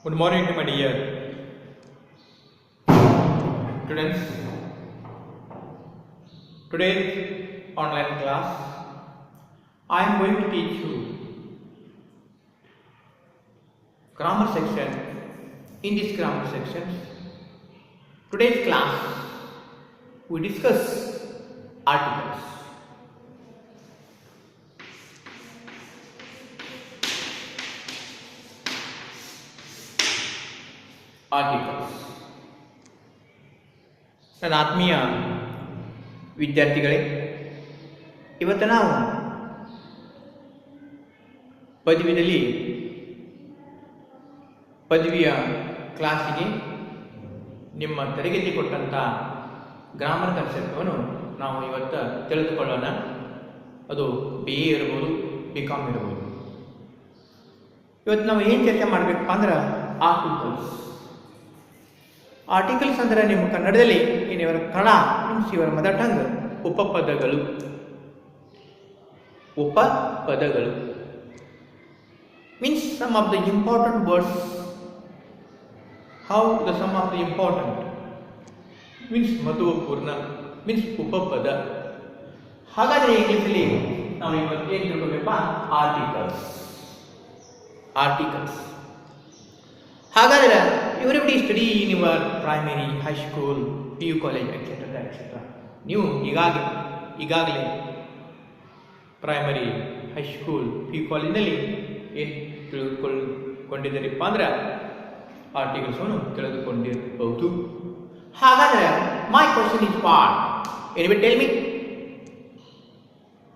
Good morning, my dear students. Today's online class, I am going to teach you grammar section. In this grammar section, today's class, we discuss articles. Articles. ನನ್ನ ಆತ್ಮೀಯ ವಿದ್ಯಾರ್ಥಿಗಳೇ, ಇವತ್ತು ನಾವು ಪದವಿಯ ಕ್ಲಾಸಿಗೆ ನಿಮ್ಮ ತರಗತಿ ಕೊಟ್ಟಂಥ ಗ್ರಾಮರ್ ಕಾನ್ಸೆಪ್ಟನ್ನು ನಾವು ಇವತ್ತು ತಿಳಿದುಕೊಳ್ಳೋಣ. ಅದು BA ಇರ್ಬೋದು, BCom ಇರ್ಬೋದು. ಇವತ್ತು ನಾವು ಏನು ಚರ್ಚೆ ಮಾಡಬೇಕಪ್ಪ ಅಂದ್ರೆ ಆರ್ಟಿಕಲ್ಸ್ ಅಂದರೆ ನಿಮ್ಮ ಕನ್ನಡದಲ್ಲಿ ಇವರ ಕನ್ನಡ ಮೀನ್ಸ್ ಇವರ ಮದರ್ ಟಂಗ್ ಉಪಪದಗಳು means some of the important words. How the some of the important means ಮಹತ್ವಪೂರ್ಣ ಮೀನ್ಸ್ ಉಪಪದ. ಹಾಗಾದರೆ ಇಂಗ್ಲೀಷಲ್ಲಿ ನಾವು ಇವತ್ತು ಏನು ತಿಳ್ಕೊಬೇಕಪ್ಪ? ಆರ್ಟಿಕಲ್ಸ್. ಹಾಗಾದರೆ everybody study in your primary, high school, PU college etcetera etcetera. ನೀವು ಈಗಾಗಲೇ ಪ್ರೈಮರಿ, ಹೈಸ್ಕೂಲ್, PU ಕಾಲೇಜಿನಲ್ಲಿ ಏನು ತಿಳಿದುಕೊಂಡಿದ್ದೀರಪ್ಪ ಅಂದ್ರೆ ಆರ್ಟಿಕಲ್ಸನ್ನು ತಿಳಿದುಕೊಂಡಿರಬಹುದು. ಹಾಗಾದರೆ my question is what? Anybody tell me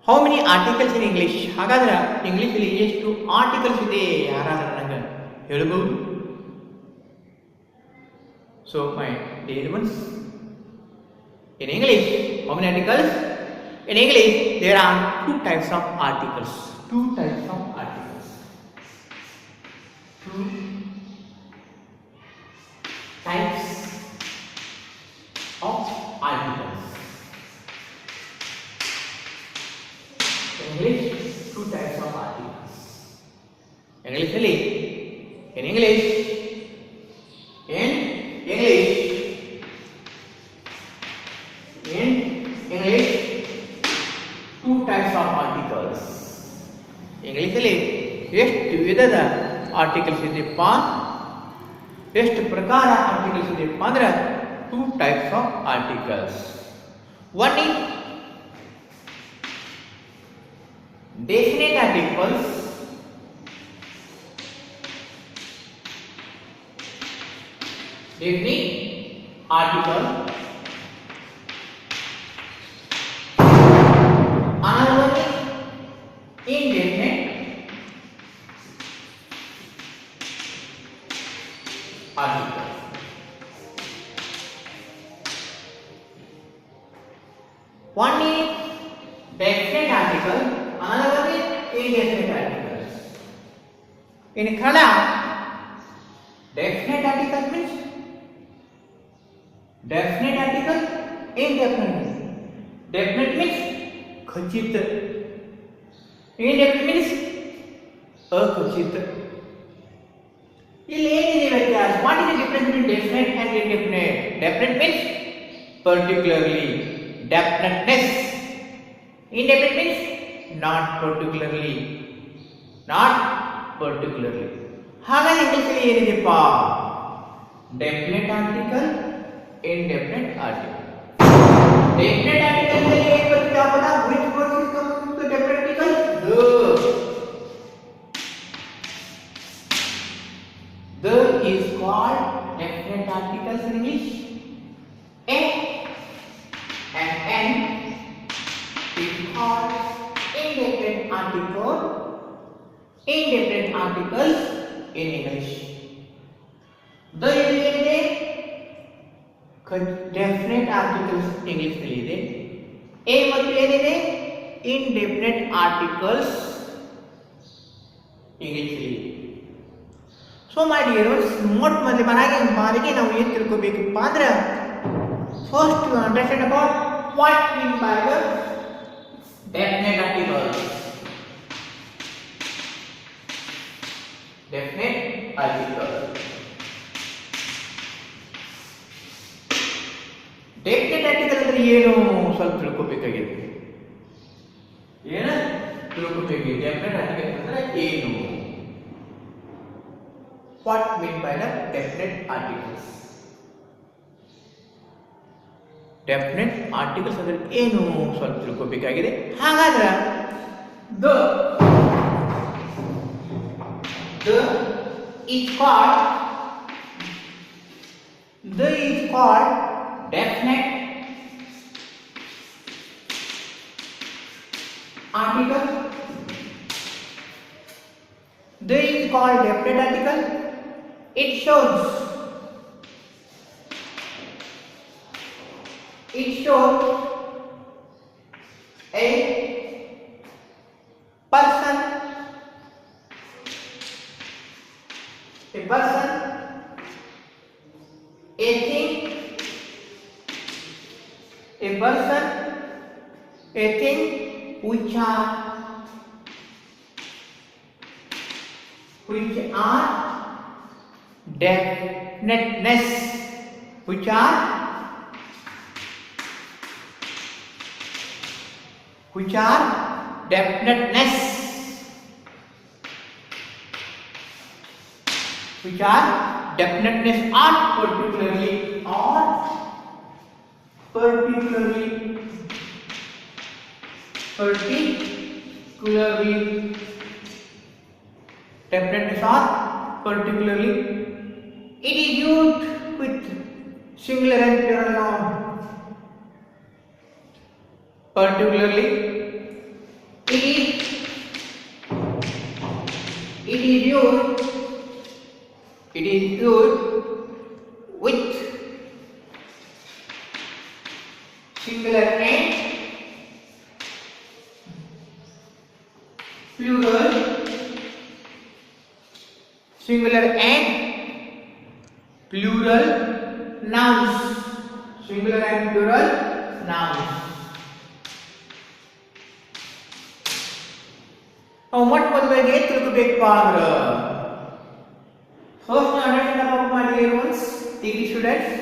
how many articles in English? ಹಾಗಾದ್ರೆ ಇಂಗ್ಲೀಷಲ್ಲಿ ಎಷ್ಟು ಆರ್ಟಿಕಲ್ಸ್ ಇದೆ? ಯಾರಾದ್ರೂ ನನಗೆ ಹೇಳಬಹುದು? So my dear ones, in English, how many articles? In English, there are two types of articles. Two types of articles. English, two types of articles. Englishally, in English, two types of articles. ಇಂಗ್ಲೀಷಲ್ಲಿ ಎಷ್ಟು ವಿಧದ articles ಇದೆಯಪ್ಪ, ಎಷ್ಟು ಪ್ರಕಾರ articles ಇದೆಯಪ್ಪ ಅಂದ್ರೆ two types of articles. One is definite articles, another one is indefinite article. One is definite article, another one is indefinite articles. In Kannada, definite article means definite article, indefinite. Definite means ಖಚಿತ, indefinite means ಅಖಚಿತ. ಇಲ್ಲಿ ಏನಿದೆ ವ್ಯತ್ಯಾಸ? What is the difference between definite and indefinite? Definite means particularly, definiteness. Indefinite means not particularly. ಹಾಗಾಗಿ ಇಂಗ್ಲಿಷಲ್ಲಿ ಏನಿದೆಪ್ಪ? Definite article, indefinite article. Definite article में एक बार क्या पता? Which word is coming to definite article? The is called definite articles in English. And N is called indefinite articles in English. The ಏನಿದೆ? Definite articles English ನಲ್ಲಿ ಇದೆ. A ಮತ್ತು ಏನಿದೆ? indefinite articles English ನಲ್ಲಿ ಇದೆ. ಸೊ ಮೈ ಡಿಯರ್ ಫ್ರೆಂಡ್ಸ್, ಮೊಟ್ಟ ಮೊದಲ ಬಾರಿಗೆ ನಾವು ಏನು ತಿಳ್ಕೋಬೇಕಪ್ಪ ಅಂದ್ರೆ first to understand about what mean by the definite articles. definite article. ಏನು ಸ್ವಲ್ಪ ತಿಳ್ಕೊಬೇಕಾಗಿದೆ. ಏನು ತಿಳ್ಕೊಬೇಕಾಗಿದೆ? ಡೆಫಿನೆಟ್ ಆರ್ಟಿಕಲ್ ಅಂದ್ರೆ ಏನು? What mean by the definite articles? Definite articles ಅಂದ್ರೆ ಏನು ಸ್ವಲ್ಪ ತಿಳ್ಕೊಬೇಕಾಗಿದೆ. ಹಾಗಾದ್ರೆ the is called definite article. The is called definite article. It shows a person, a thing, which are definiteness, which are definiteness, are particularly definiteness are particularly. It is used with singular and plural noun. Particularly, it is used with singular and plural nouns. ಮೊಟ್ಟ ಮೊದಲಿಗೆ ತಿಳ್ಕೋಬೇಕಪ್ಪ ಅಂದ್ರೆ first understand about my dear once degree students.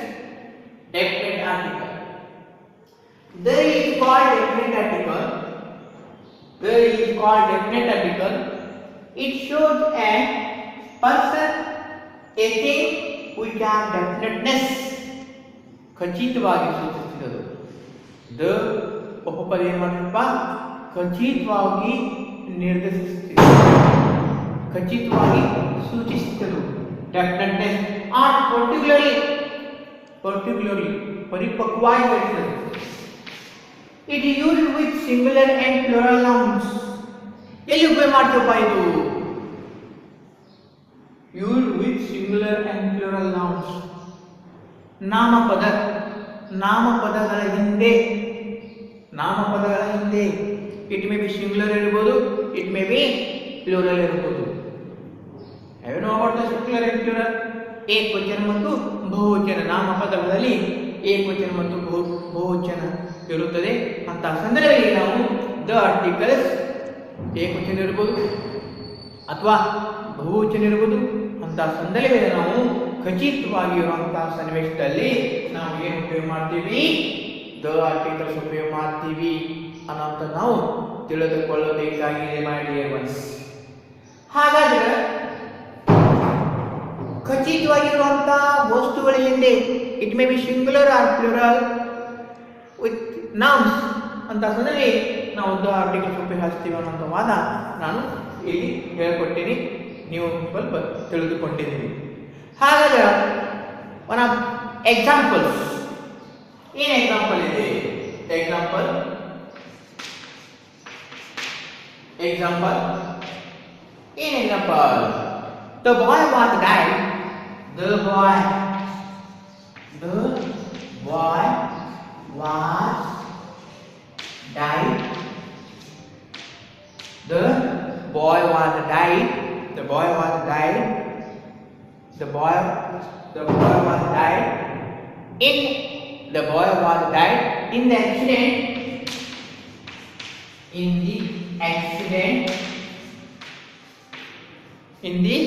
Definite article. There is called definite article. It shows a person, a thing which are definiteness. ಖಚಿತವಾಗಿ ಸೂಚಿಸುತ್ತದೆ. The ಉಪಪದ ಏನು ಮಾಡ್ತಪ್ಪ? ಖಚಿತವಾಗಿ ನಿರ್ದೇಶಿಸುತ್ತದೆ, ಖಚಿತವಾಗಿ ಸೂಚಿಸುತ್ತದೆ. ಡೆಫಿನೆಟ್ನೆಸ್ ಆರ್ particularly ಪರಿಪಕ್ವವಾಗಿ ಇರುತ್ತದೆ. It is used with singular and plural nouns. ಎಲ್ಲಿ ಉಪಯೋಗ ಮಾಡ್ತೀವಪ್ಪ ಇದು? Used with singular and plural nouns. ನಾಮಪದಗಳ ಹಿಂದೆ ಇಟ್ ಮೇ ಬಿ ಸಿಂಗುಲರ್ ಇರಬಹುದು, ಇಟ್ ಮೇ ಬಿ ಪ್ಲೂರಲ್ ಇರಬಹುದು. ಏನು about ಸಿಂಗುಲರ್ and ಪ್ಲೂರಲ್? ಏಕವಚನ ಮತ್ತು ಬಹುವಚನ. ನಾಮಪದಗಳಲ್ಲಿ ಏಕವಚನ ಮತ್ತು ಬಹುವಚನ ಇರುತ್ತದೆ. ಅಂತ ಸಂದರ್ಭದಲ್ಲಿ ನಾವು ದ ಆರ್ಟಿಕಲ್ಸ್ ಏಕವಚನ ಇರಬಹುದು ಅಥವಾ ಬಹುವಚನ ಇರಬಹುದು. ಅಂತ ಸಂದರ್ಭದಲ್ಲಿ ನಾವು ಖಚಿತವಾಗಿರುವಂತಹ ಸನ್ನಿವೇಶದಲ್ಲಿ ನಾವು ಏನು ಉಪಯೋಗ ಮಾಡ್ತೀವಿ? ದ ಆರ್ಟಿಕಲ್ಸ್ ಉಪಯೋಗ ಮಾಡ್ತೀವಿ ಅನ್ನೋಂಥ ನಾವು ತಿಳಿದುಕೊಳ್ಳಬೇಕಾಗಿದೆ ಮೈ ಡಿಯರ್ ಒನ್ಸ್. ಹಾಗಾದ್ರೆ ಖಚಿತವಾಗಿರುವಂತಹ ವಸ್ತುಗಳ ಹಿಂದೆ it may be singular or plural with nouns ಅಂತ ಸಂದರ್ಭದಲ್ಲಿ ನಾವು ದ ಆರ್ಟಿಕಲ್ಸ್ ಉಪಯೋಗ ಹಚ್ತೀವಿ ಅನ್ನೋಂಥ ವಾದ ನಾನು ಇಲ್ಲಿ ಹೇಳಿಕೊಟ್ಟಿನಿ, ನೀವು ಸ್ವಲ್ಪ ತಿಳಿದುಕೊಂಡಿದ್ದೀರಿ. ಹಾಗಾದ್ರೆ ಒನ್ ಆಫ್ ಎಕ್ಸಾಂಪಲ್ಸ್, ಏನು ಎಕ್ಸಾಂಪಲ್ ಇದೆ? ಎಕ್ಸಾಂಪಲ್ ಏನು example? The boy was died. The boy was died. The boy was died. The boy was died. The boy was died. The boy was died in the accident. In the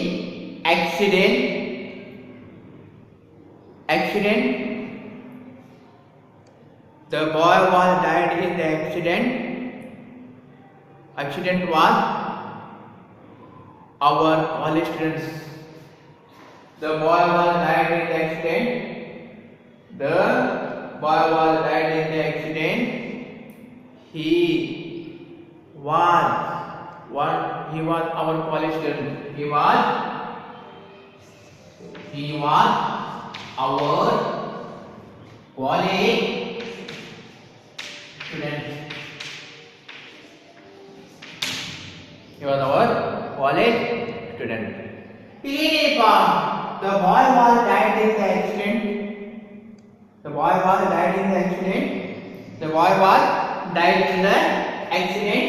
accident. The boy was died in the accident. Accident was our college students. The boy was died in the accident. The boy was died in the accident. He was our college student. He was our college student. He was our college student. The boy was died in the accident. The boy was died in the accident. The boy was died in the accident.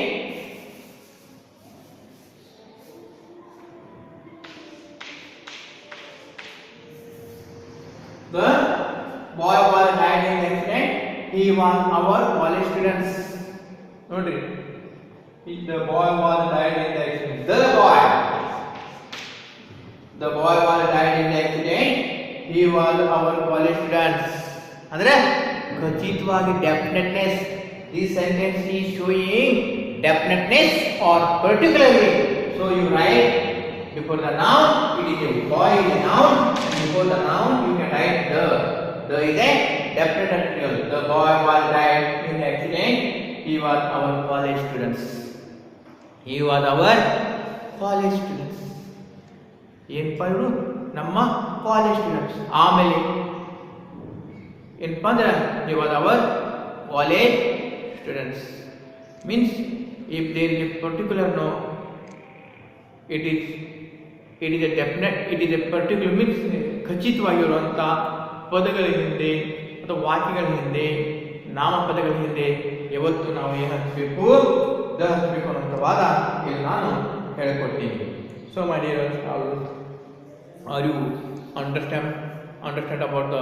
The boy was died in the accident. He was our college students. Notri. The boy was died in the accident. The boy was died in the accident. He was our college students. Andre ಖಚಿತವಾಗಿ definiteness. This sentence is showing definiteness or particularly. So you write before the noun. It is a boy is a noun, and before the noun you can write the. The is a definite article. The boy was died in the accident. He was our college students. He was our college students. ಏನಪ್ಪ ಇವರು ನಮ್ಮ college students. ಆಮೇಲೆ ಏನಪ್ಪ ಅಂದ್ರೆ he was our college students. Means if there is a particular no, it is a definite, it is a particular means ಖಚಿತವಾಗಿರುವಂಥ ಪದಗಳ ಹಿಂದೆ ಅಥವಾ ವಾಕ್ಯಗಳ ಹಿಂದೆ ನಾಮಪದಗಳ ಹಿಂದೆ ಯಾವತ್ತು ನಾವು ಏನು ಹಚ್ಚಬೇಕು, ದ ಹಚ್ಚಬೇಕು ಅನ್ನೋಂಥ ವಾದ ಇಲ್ಲಿ ನಾನು ಹೇಳಿಕೊಡ್ತೀನಿ. So my dear, are you understand about the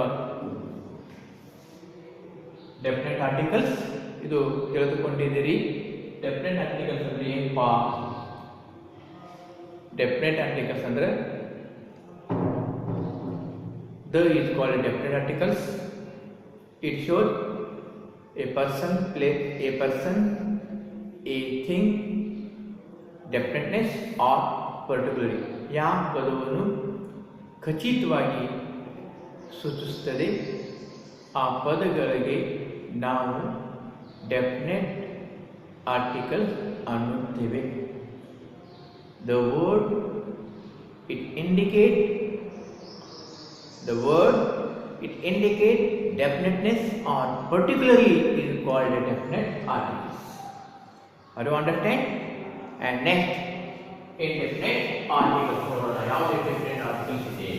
definite articles? ಇದು ತಿಳಿದುಕೊಂಡಿದ್ದೀರಿ. ಡೆಫಿನೆಟ್ ಆರ್ಟಿಕಲ್ಸ್ ಅಂದರೆ ಏನಪ್ಪ? ಡೆಫಿನೆಟ್ ಆರ್ಟಿಕಲ್ಸ್ ಅಂದರೆ the is called a definite articles. It shows a person, place, a person, a thing, definiteness or particularly. ಯಾವ ಪದವನ್ನು ಖಚಿತವಾಗಿ ಸೂಚಿಸುತ್ತದೆ ಆ ಪದಗಳಿಗೆ ನಾವು ಡೆಫಿನೆಟ್ ಆರ್ಟಿಕಲ್ ಅನ್ನುತ್ತೇವೆ. The word it indicates definiteness or particularly is called a definite articles. Are you understand? And next, indefinite articles. Now indefinite articles today.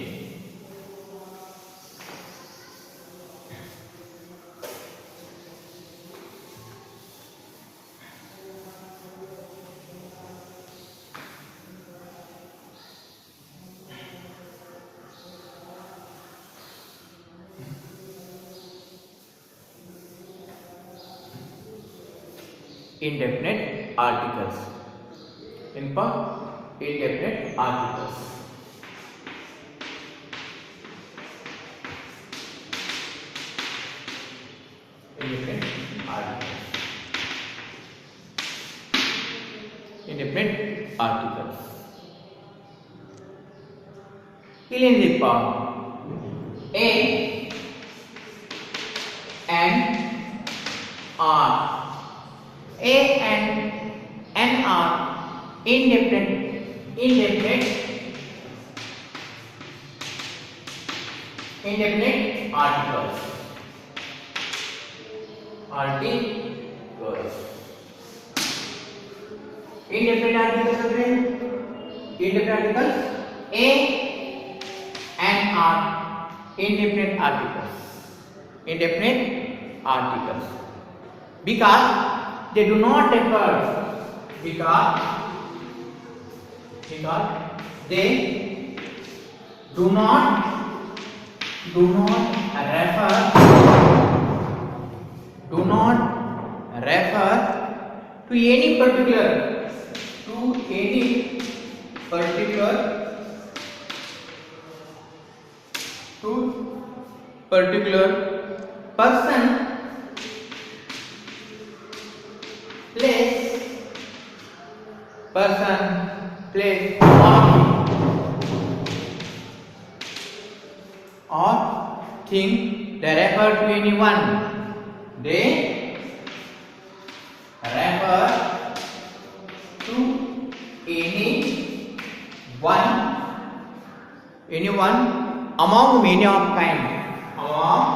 Indefinite articles. Indefinite articles. Indefinite articles. Indefinite articles. ಇಲ್ಲೇನಿದೆಪ್ಪ? A and R. A and N are indefinite articles. Indefinite articles ಅಂದ್ರೆ indefinite articles A and R indefinite articles. Indefinite articles because they do not refer because they do not refer to any particular person person, place, or thing they refer to anyone. They refer to anyone among many of kind. Among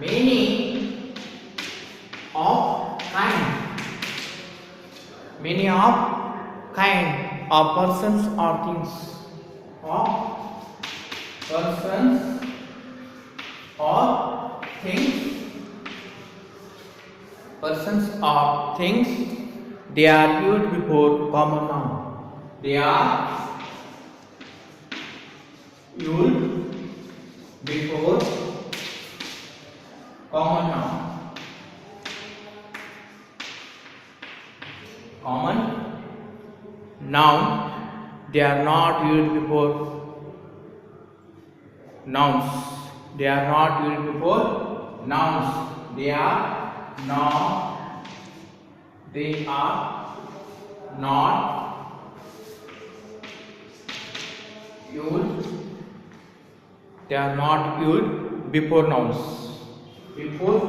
many of kind. Many of kind of persons or things. Of persons or things. Persons or things, they are used before common noun. They are used before common noun. Common noun, they are not used before nouns. They are not used before nouns. They are not used. They are not used before nouns. Before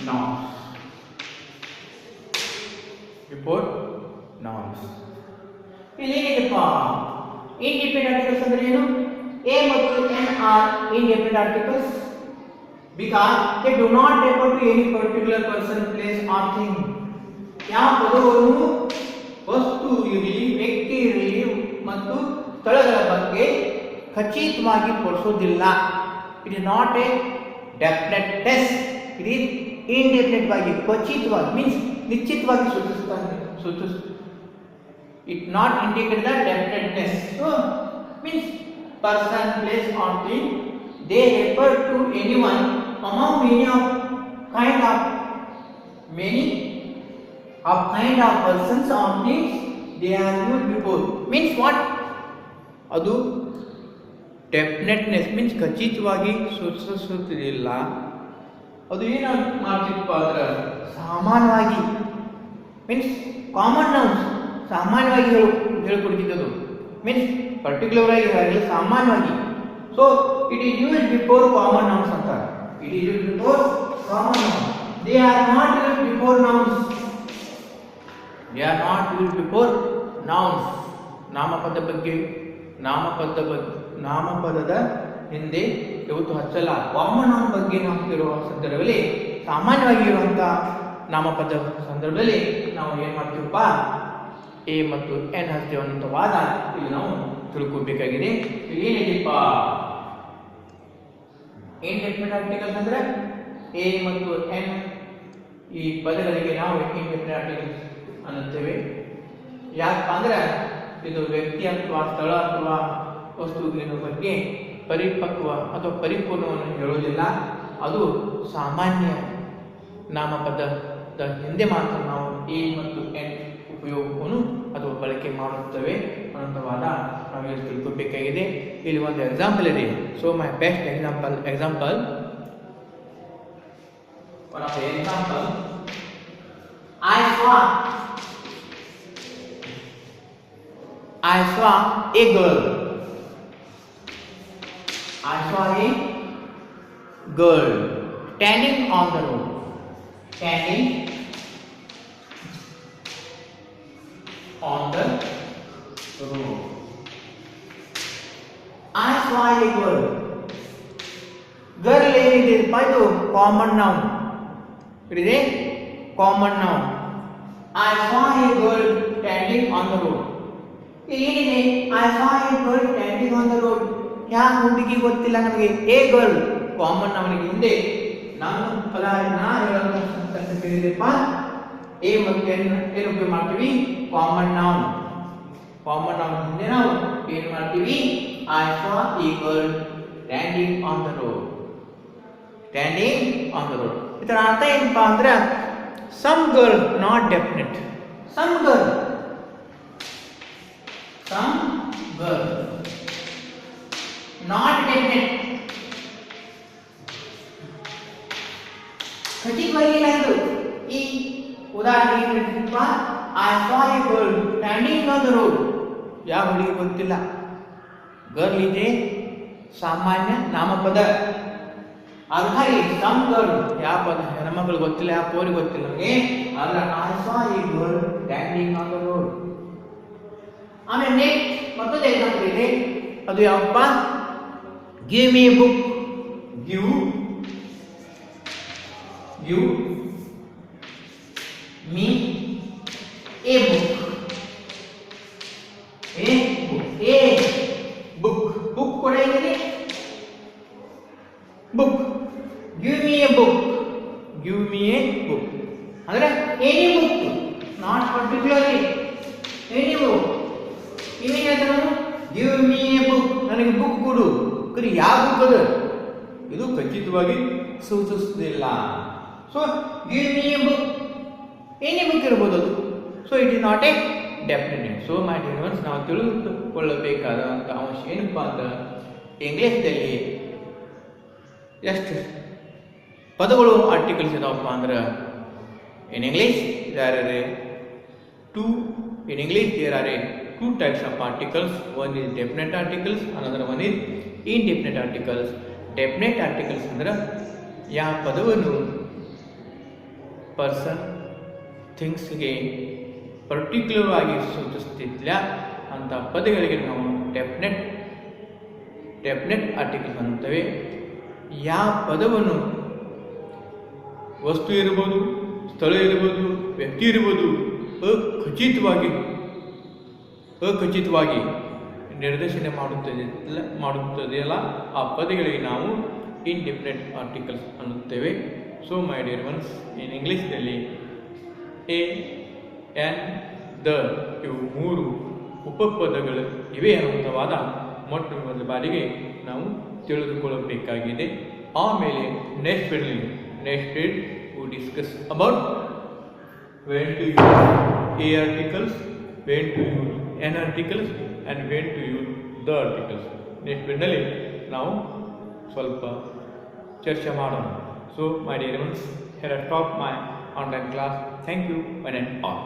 nouns. Before nouns. ಇಲ್ಲೇನಿದೆಪ್ಪ independent articles ಅಂದ್ರೆ ಏನು? A ಮತ್ತು an are independent articles because they do not refer to any particular person, place or thing. ಯಾವ ಪದವನ್ನು ವಸ್ತು ಇರಲಿ, ವ್ಯಕ್ತಿ ಇರಲಿ ಮತ್ತು ಸ್ಥಳಗಳ ಬಗ್ಗೆ ಖಚಿತವಾಗಿ ತೋರಿಸೋದಿಲ್ಲ. It is not a definite test. It is indefinite ಆಗಿ ಖಚಿತವಾಗಿ ಮೀನ್ಸ್ ನಿಶ್ಚಿತವಾಗಿ ಸೂಚಿಸುತ್ತಾನೆ. It not indicate the definiteness. So means person, place or thing, they refer to anyone among many of kind of persons or things they are used before. Means what? ಅದು ಡೆಫಿನೆಟ್ನೆಸ್ means ಖಚಿತವಾಗಿ ಸೂಚಿಸುತ್ತಿಲ್ಲ. ಅದು ಏನು ಮಾಡ್ತಿತ್ತು ಅಂದ್ರೆ ಸಾಮಾನ್ಯವಾಗಿ means common nouns ಸಾಮಾನ್ಯವಾಗಿ ಹೇಳ್ಕೊಡ್ತಿದ್ದದು means particular ಆಗಿ ಹೇಳಿ ಸಾಮಾನ್ಯವಾಗಿ. So it is used before common nouns ಅಂತಾರೆ. It is used before common nouns. They are not used before nouns. They are not used before nouns. ನಾಮಪದದ ಹಿಂದೆ ಯಾವತ್ತು ಹಚ್ಚಲ್ಲ. ಕಾಮನ್ ನೌನ್ ಬಗ್ಗೆ ನಾವು ಇರುವ ಸಂದರ್ಭದಲ್ಲಿ ಸಾಮಾನ್ಯವಾಗಿ ಇರುವಂತಹ ನಾಮಪದ ಸಂದರ್ಭದಲ್ಲಿ ನಾವು ಏನ್ ಮಾಡ್ತೀವಪ್ಪ, ಎ ಮತ್ತು ಎನ್ ಹಚ್ತೇವೆ ಅನ್ನೋ ವಾದ ಇಲ್ಲಿ ನಾವು ತಿಳ್ಕೊಬೇಕಾಗಿದೆ. ಏನಿದೆಪ್ಪ ಇಂಡೆಫಿನಿಟ್ ಆರ್ಟಿಕಲ್ಸ್ ಅಂದ್ರೆ ಎ ಮತ್ತು ಎನ್ ಈ ಪದಗಳಿಗೆ ನಾವು ಇಂಡೆಫಿನಿಟ್ ಆರ್ಟಿಕಲ್ಸ್ ಅನ್ನುತ್ತೇವೆ. ಯಾಕಪ್ಪ ಅಂದ್ರೆ ಇದು ವ್ಯಕ್ತಿ ಅಥವಾ ಸ್ಥಳ ಅಥವಾ ವಸ್ತುವಿನ ಬಗ್ಗೆ ಪರಿಪಕ್ವ ಅಥವಾ ಪರಿಪೂರ್ಣವನ್ನು ಹೇಳುವುದಿಲ್ಲ. ಅದು ಸಾಮಾನ್ಯ ನಾಮಪದದ ಹಿಂದೆ ಮಾತ್ರ ನಾವು ಎ ಮತ್ತು ಎನ್ ಉಪಯೋಗವನ್ನು ಅಥವಾ ಬಳಕೆ ಮಾಡುತ್ತೇವೆ ಅನ್ನೋವಾದ ನಾವು ಇಲ್ಲಿ ತಿಳ್ಕೊಬೇಕಾಗಿದೆ. ಇಲ್ಲಿ ಒಂದು ಎಕ್ಸಾಂಪಲ್ ಇದೆ. So my best example one of the example, I saw a girl. I saw a girl standing on the road. Standing on the road. I saw a girl. Girl ಏನಿದೆ ಇದು common noun. It is a common noun. I saw a girl standing on the road. ಏನಿದೆ I saw a girl standing on the road. ಯಾಕೆ ಹುಡುಗಿ ಗೊತ್ತಿಲ್ಲ ನಮಗೆ. a girl common ನೌನಿಗೆ ಹಿಂದೆ ನಾನು ಫಲ ನಾ ಹೇಳೋದನ್ನ ಕೇಳಿದೆಪ್ಪ ಎ ಮತ್ತು ಎನ್ ಏನು ಉಪಯೋಗ ಮಾಡ್ತೀವಿ? Common noun. ಕಾಮನ್ ನೌನ್ ಹಿಂದೆ ನಾವು ಏನು ಮಾಡ್ತೀವಿ? I saw a girl standing on the road. Standing on the road. ಇದರ ಅರ್ಥ ಏನಪ್ಪಾ ಅಂದ್ರೆ some girl not definite. Some girl not definite. ಖಚಿತವಾಗಿ ಏನಾದ್ರು ಈ ಉದಾಹರಣೆಗೆ ಹೇಳ್ತೀನಪ್ಪ, I saw a girl standing on the road. ಯಾವ ಹುಡುಗಿ ಗೊತ್ತಿಲ್ಲ. ಗರ್ಲ್ ಇದೆ ಸಾಮಾನ್ಯ ನಾಮಪದ. ಅರ್ಥ ಸಮ್ ಗರ್ಲ್ ಯಾವ ಪದ ಹೆಣ್ಮಕ್ಳು ಗೊತ್ತಿಲ್ಲ, ಯಾವ ಪೋರಿ ಗೊತ್ತಿಲ್ಲ ನಮಗೆ. ಆದ್ರೆ I saw a girl standing on the road. ಆಮೇಲೆ ನೆಕ್ಸ್ಟ್ ಮತ್ತೊಂದು ಎಕ್ಸಾಂಪಲ್ ಇದೆ, ಅದು ಯಾವಪ್ಪ, give me a book. Give me a book. Book ಕೂಡ ಇದೆ. Book, give me a book. ಅಂದ್ರೆ any book, not particularly any book. ಇನ್ನು ಹೇಳ್ತಾರೆ ಗಿವ್ ಮಿ ಎ ಬುಕ್, ನನಗೆ ಬುಕ್ ಕೊಡು. ಯಾವ ಬುಕ್ ಅದು, ಇದು ಖಚಿತವಾಗಿ ಸೂಚಿಸುವುದಿಲ್ಲ. So give me a book, any book ಇರ್ಬೋದು ಅದು. So it is not a definite. So my dear once, ನಾವು ತಿಳಿದುಕೊಳ್ಳಬೇಕಾದಂಥ ಅಂಶ ಏನಪ್ಪ ಅಂದ್ರೆ, ಇಂಗ್ಲೀಷ್ದಲ್ಲಿ ಎಷ್ಟು ಪದಗಳು ಆರ್ಟಿಕಲ್ಸ್ ಇದಾವಪ್ಪ ಅಂದ್ರೆ, in English there are two types of articles. One is definite articles, another one is indefinite articles. Definite articles ಅಂದ್ರೆ ಯಾವ ಪದವನ್ನು ಪರ್ಸನ್ ಥಿಂಗ್ಸ್ಗೆ ಪರ್ಟಿಕ್ಯುಲರ್ ಆಗಿ ಸೂಚಿಸ್ತಿಲ್ಲ ಅಂತ ಪದಗಳಿಗೆ ನಾವು ಡೆಫಿನೆಟ್ ಆರ್ಟಿಕಲ್ಸ್ ಅನ್ನುತ್ತೇವೆ. ಯಾವ ಪದವನ್ನು ವಸ್ತು ಇರ್ಬೋದು, ಸ್ಥಳ ಇರ್ಬೋದು, ವ್ಯಕ್ತಿ ಇರ್ಬೋದು, ಅಖಚಿತವಾಗಿ ನಿರ್ದೇಶನ ಮಾಡುತ್ತದೆಯಲ್ಲ ಆ ಪದಗಳಿಗೆ ನಾವು ಇಂಡೆಫಿನೆಟ್ ಆರ್ಟಿಕಲ್ಸ್ ಅನ್ನುತ್ತೇವೆ. So my dear ones, in ಇಂಗ್ಲೀಷ್ನಲ್ಲಿ ಎ, ಎನ್, ದ ಇವು 3 ಉಪಪದಗಳು ಇವೆ ಅನ್ನುವಂಥವಾದ ಮೊಟ್ಟ ಮೊದಲ ಬಾರಿಗೆ ನಾವು ತಿಳಿದುಕೊಳ್ಳಬೇಕಾಗಿದೆ. ಆಮೇಲೆ next period we discuss about when to use a articles, when to use an articles and when to use the articles. Next ಪೀರಿಯಡ್ನಲ್ಲಿ ನಾವು ಸ್ವಲ್ಪ ಚರ್ಚೆ ಮಾಡೋಣ. So my dear ones, here I stop my online class. Thank you, one and all.